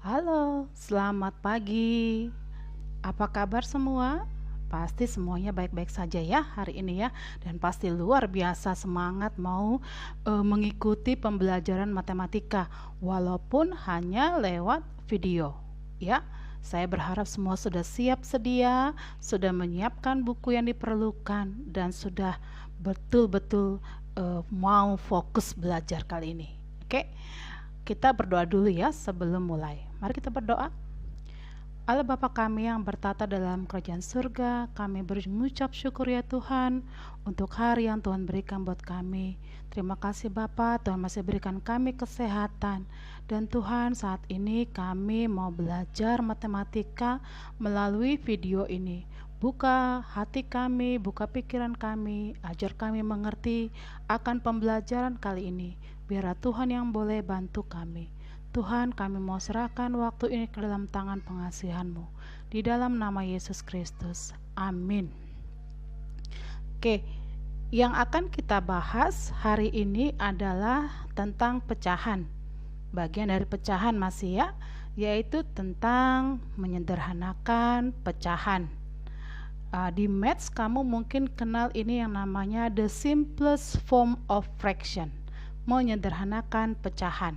Halo, selamat pagi. Apa kabar semua? Pasti semuanya baik-baik saja ya hari ini ya. Dan pasti luar biasa semangat mau mengikuti pembelajaran matematika walaupun hanya lewat video. Ya, saya berharap semua sudah siap sedia, sudah menyiapkan buku yang diperlukan dan sudah betul-betul mau fokus belajar kali ini. Oke. Kita berdoa dulu ya sebelum mulai. Mari kita berdoa. Allah Bapa kami yang bertata dalam kerajaan surga, kami mengucap syukur ya Tuhan untuk hari yang Tuhan berikan buat kami. Terima kasih Bapa, Tuhan masih berikan kami kesehatan. Dan Tuhan, saat ini kami mau belajar matematika melalui video ini. Buka hati kami, buka pikiran kami, ajar kami mengerti akan pembelajaran kali ini. Biarlah Tuhan yang boleh bantu kami. Tuhan, kami mau serahkan waktu ini ke dalam tangan pengasihan-Mu. Di dalam nama Yesus Kristus. Amin. Oke, yang akan kita bahas hari ini adalah tentang pecahan. Bagian dari pecahan masih ya, yaitu tentang menyederhanakan pecahan. Di Maths kamu mungkin kenal ini yang namanya the simplest form of fraction. Menyederhanakan pecahan.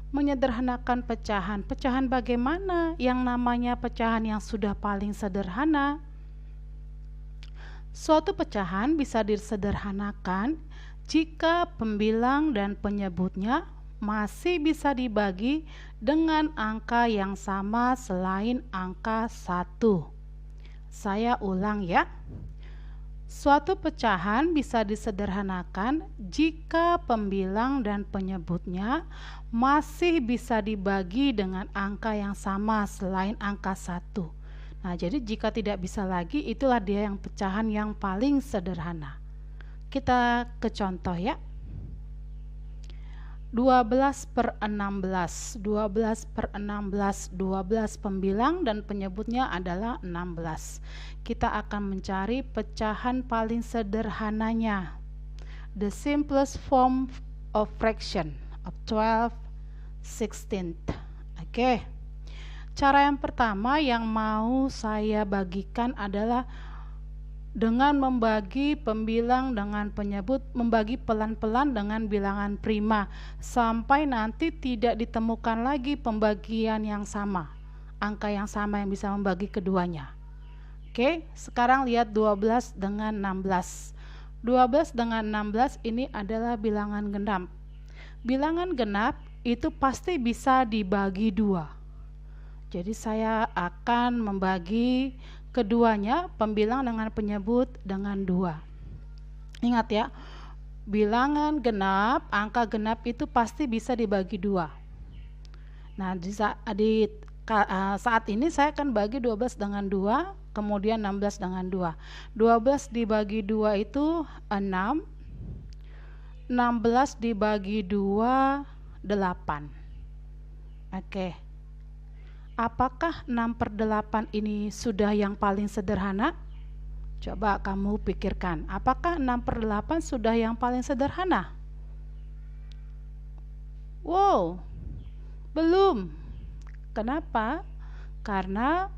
Menyederhanakan pecahan. Pecahan bagaimana? Yang namanya pecahan yang sudah paling sederhana. Suatu pecahan bisa disederhanakan jika pembilang dan penyebutnya masih bisa dibagi dengan angka yang sama selain angka 1. Saya ulang ya. Suatu pecahan bisa disederhanakan jika pembilang dan penyebutnya masih bisa dibagi dengan angka yang sama selain angka 1. Nah, jadi jika tidak bisa lagi, itulah dia yang pecahan yang paling sederhana. Kita ke contoh ya. 12/16, 12/16, 12 pembilang dan penyebutnya adalah 16. Kita akan mencari pecahan paling sederhananya. The simplest form of fraction of 12/16. Oke. Cara yang pertama yang mau saya bagikan adalah dengan membagi pembilang dengan penyebut, membagi pelan-pelan dengan bilangan prima sampai nanti tidak ditemukan lagi pembagian yang sama, angka yang sama yang bisa membagi keduanya. Oke, sekarang lihat 12 dengan 16. 12 dengan 16 ini adalah bilangan genap. Bilangan genap itu pasti bisa dibagi 2. Jadi saya akan membagi keduanya, pembilang dengan penyebut dengan 2. Ingat ya, bilangan genap, angka genap itu pasti bisa dibagi 2. Nah, saat ini saya akan bagi 12 dengan 2, kemudian 16 dengan 2. 12 dibagi 2 itu 6. 16 dibagi 2, 8. Oke. Apakah 6/8 ini sudah yang paling sederhana? Coba kamu pikirkan, apakah 6/8 sudah yang paling sederhana? Wow, belum. Kenapa? Karena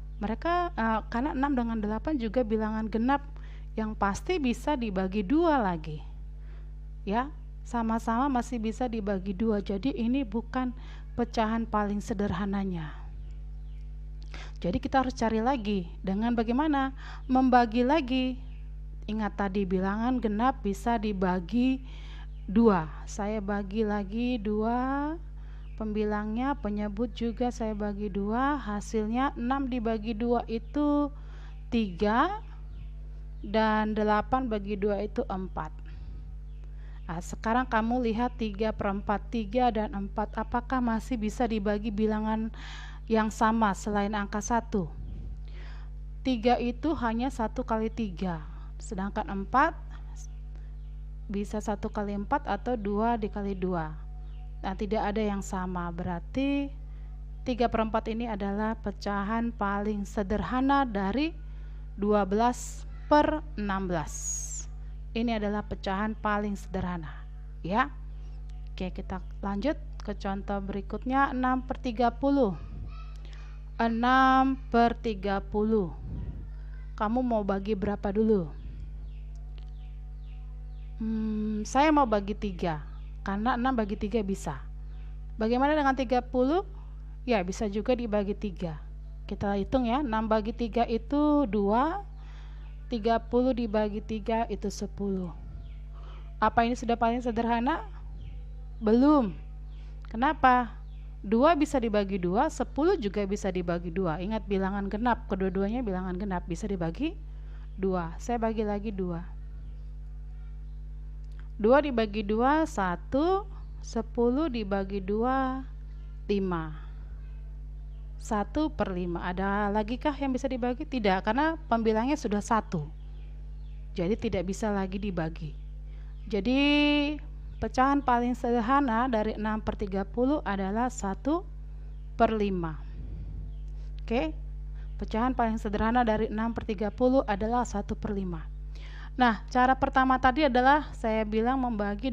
karena 6 dengan 8 juga bilangan genap yang pasti bisa dibagi 2 lagi. Ya, sama-sama masih bisa dibagi 2. Jadi ini bukan pecahan paling sederhananya. Jadi kita harus cari lagi dengan bagaimana? Membagi lagi. Ingat tadi bilangan genap bisa dibagi 2. Saya bagi lagi 2. Pembilangnya, penyebut juga saya bagi 2. Hasilnya 6 dibagi 2 itu 3. Dan 8 bagi 2 itu 4. Nah, sekarang kamu lihat 3/4. 3 dan 4 apakah masih bisa dibagi bilangan yang sama selain angka 1? 3 itu hanya 1 kali 3, sedangkan 4 bisa 1 kali 4 atau 2 dikali 2. Nah, tidak ada yang sama, berarti 3/4 ini adalah pecahan paling sederhana dari 12/16. Ini adalah pecahan paling sederhana ya. Oke, kita lanjut ke contoh berikutnya. 6/30. 6/30. Kamu mau bagi berapa dulu? Saya mau bagi 3, karena 6 bagi 3 bisa. Bagaimana dengan 30? Ya, bisa juga dibagi 3. Kita hitung ya, 6 bagi 3 itu 2, 30 dibagi 3 itu 10. Apa ini sudah paling sederhana? Belum. Kenapa? 2 bisa dibagi 2, 10 juga bisa dibagi 2. Ingat bilangan genap, kedua-duanya bilangan genap, bisa dibagi 2. Saya bagi lagi 2. 2 dibagi 2, 1. 10 dibagi 2, 5. 1/5. Ada lagi kah yang bisa dibagi? Tidak, karena pembilangnya sudah 1. Jadi tidak bisa lagi dibagi. Jadi pecahan paling sederhana dari 6/30 adalah 1/5. Oke, pecahan paling sederhana dari 6/30 adalah 1/5. Nah, cara pertama tadi adalah saya bilang membagi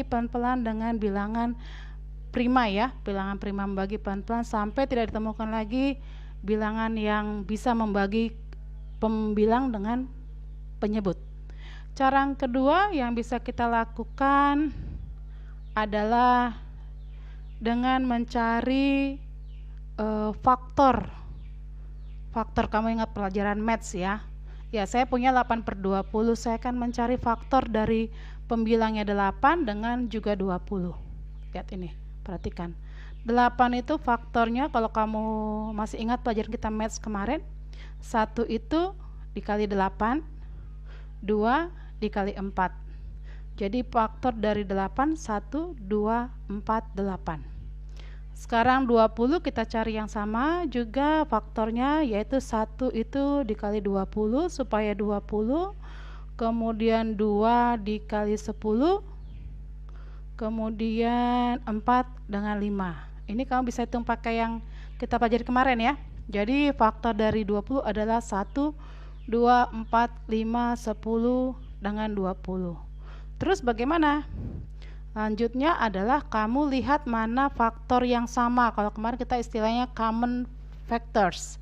pelan-pelan dengan bilangan prima ya, bilangan prima, membagi pelan-pelan sampai tidak ditemukan lagi bilangan yang bisa membagi pembilang dengan penyebut. Cara yang kedua yang bisa kita lakukan adalah dengan mencari faktor. Kamu ingat pelajaran maths ya? Ya, saya punya 8/20. Saya akan mencari faktor dari pembilangnya 8 dengan juga 20. Lihat ini, perhatikan. 8 itu faktornya, kalau kamu masih ingat pelajaran kita maths kemarin, 1 itu dikali 8, 2 dikali 4. Jadi faktor dari 8, 1, 2, 4, 8. Sekarang 20 kita cari yang sama juga faktornya, yaitu 1 itu dikali 20 supaya 20, kemudian 2 dikali 10, kemudian 4 dengan 5. Ini kamu bisa hitung pakai yang kita pelajari kemarin ya. Jadi faktor dari 20 adalah 1, 2, 4, 5, 10 dengan 20. Terus bagaimana? Lanjutnya adalah kamu lihat mana faktor yang sama. Kalau kemarin kita istilahnya common factors.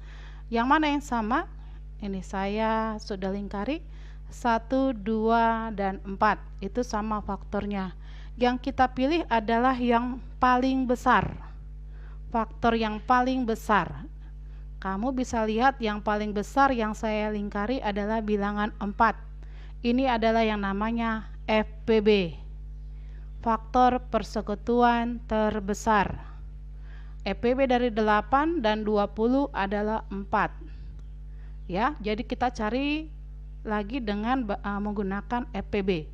Yang mana yang sama? Ini saya sudah lingkari. 1, 2, dan 4. Itu sama faktornya. Yang kita pilih adalah yang paling besar. Faktor yang paling besar. Kamu bisa lihat yang paling besar yang saya lingkari adalah bilangan 4. Ini adalah yang namanya FPB. Faktor persekutuan terbesar. FPB dari 8 dan 20 adalah 4. Ya, jadi kita cari lagi dengan menggunakan FPB.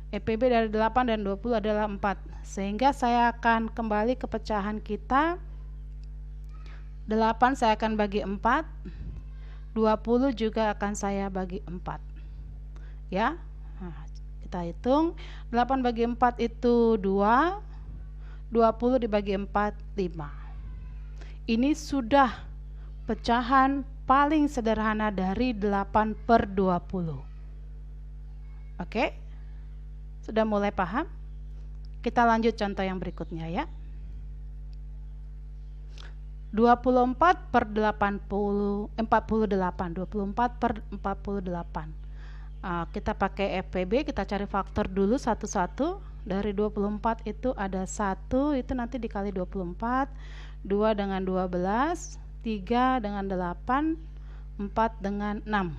FPB dari 8 dan 20 adalah 4. Sehingga saya akan kembali ke pecahan kita. 8 saya akan bagi 4. 20 juga akan saya bagi 4. Ya. Nah, kita hitung 8 bagi 4 itu 2, 20 dibagi 4, 5. Ini sudah pecahan paling sederhana dari 8/20. Oke? Sudah mulai paham? Kita lanjut contoh yang berikutnya ya. 24/48. 24/48. Kita pakai FPB, kita cari faktor dulu satu-satu. Dari 24 itu ada 1, itu nanti dikali 24, 2 dengan 12, 3 dengan 8, 4 dengan 6.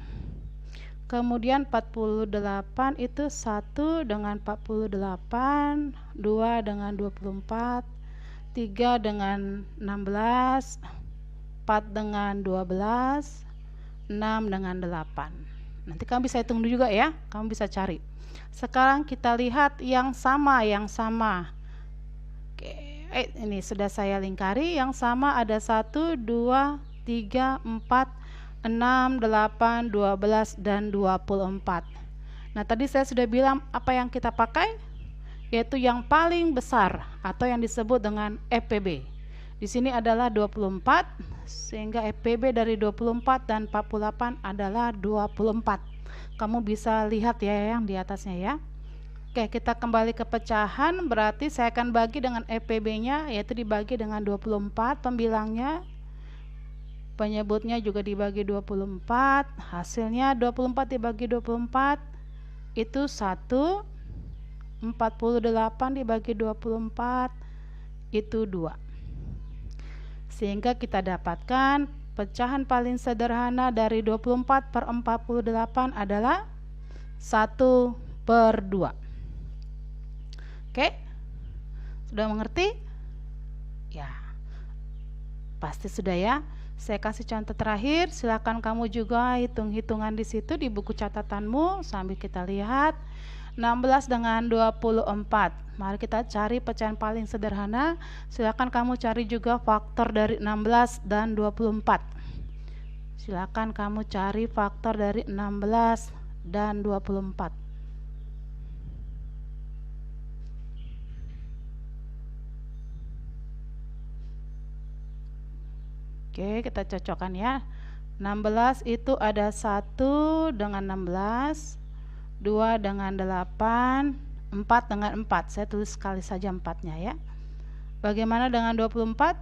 Kemudian 48 itu 1 dengan 48, 2 dengan 24, 3 dengan 16, 4 dengan 12, 6 dengan 8. Nanti kamu bisa hitung juga ya, kamu bisa cari. Sekarang kita lihat yang sama. Oke, ini sudah saya lingkari. Yang sama ada 1, 2, 3, 4, 6, 8, 12, dan 24. Nah, tadi saya sudah bilang apa yang kita pakai, yaitu yang paling besar atau yang disebut dengan FPB. Di sini adalah 24, sehingga FPB dari 24 dan 48 adalah 24. Kamu bisa lihat ya yang di atasnya ya. Oke, kita kembali ke pecahan, berarti saya akan bagi dengan EPB-nya, yaitu dibagi dengan 24 pembilangnya. Penyebutnya juga dibagi 24, hasilnya 24 dibagi 24, itu 1, 48 dibagi 24, itu 2. Sehingga kita dapatkan pecahan paling sederhana dari 24 per 48 adalah 1/2. Oke, sudah mengerti? Ya, pasti sudah ya. Saya kasih contoh terakhir, silakan kamu juga hitung-hitungan di situ di buku catatanmu sambil kita lihat. 16 dengan 24. Mari kita cari pecahan paling sederhana. Silakan kamu cari juga faktor dari 16 dan 24. Silakan kamu cari faktor dari 16 dan 24. Oke, kita cocokkan ya. 16 itu ada 1 dengan 16, 2 dengan 8, 4 dengan 4. Saya tulis sekali saja 4-nya ya. Bagaimana dengan 24?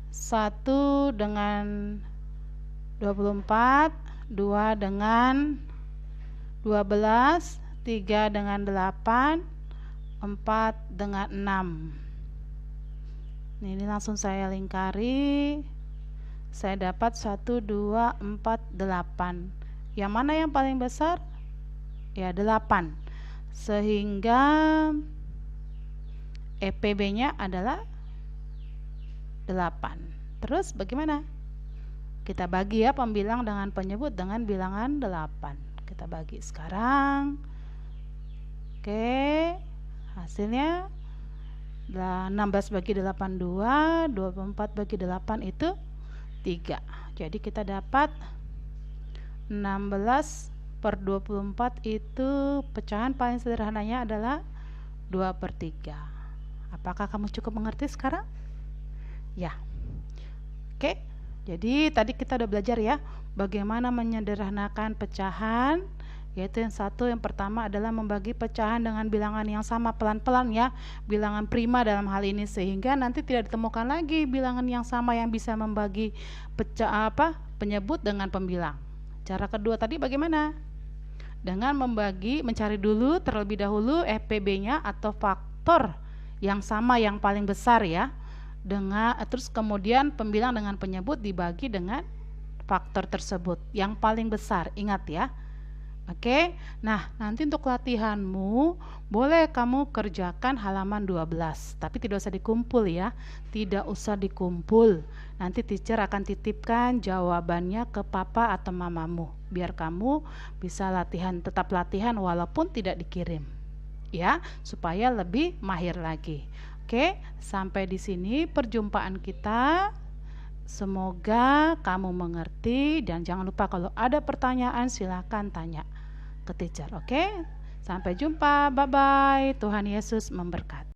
1 dengan 24, 2 dengan 12, 3 dengan 8, 4 dengan 6. Ini langsung saya lingkari. Saya dapat 1, 2, 4, 8. Yang mana yang paling besar? Ya, 8. Sehingga EPB-nya adalah 8. Terus bagaimana? Kita bagi ya pembilang dengan penyebut dengan bilangan 8. Kita bagi sekarang. Oke, hasilnya 16 bagi 8 2, 24 bagi 8 itu 3. Jadi kita dapat 16 per 24 itu pecahan paling sederhananya adalah 2/3. Apakah kamu cukup mengerti sekarang? Ya. Oke, jadi tadi kita udah belajar ya bagaimana menyederhanakan pecahan. Yaitu yang pertama adalah membagi pecahan dengan bilangan yang sama pelan-pelan ya, bilangan prima dalam hal ini, sehingga nanti tidak ditemukan lagi bilangan yang sama yang bisa membagi penyebut dengan pembilang. Cara kedua tadi bagaimana? Dengan mencari dulu terlebih dahulu EPB-nya atau faktor yang sama yang paling besar ya, terus kemudian pembilang dengan penyebut dibagi dengan faktor tersebut yang paling besar, ingat ya. Oke, nah nanti untuk latihanmu boleh kamu kerjakan halaman 12, tapi tidak usah dikumpul ya, tidak usah dikumpul. Nanti teacher akan titipkan jawabannya ke papa atau mamamu, biar kamu bisa tetap latihan walaupun tidak dikirim, ya, supaya lebih mahir lagi. Oke, sampai di sini perjumpaan kita. Semoga kamu mengerti dan jangan lupa kalau ada pertanyaan silakan tanya ke teacher. Oke? Sampai jumpa. Bye bye. Tuhan Yesus memberkati.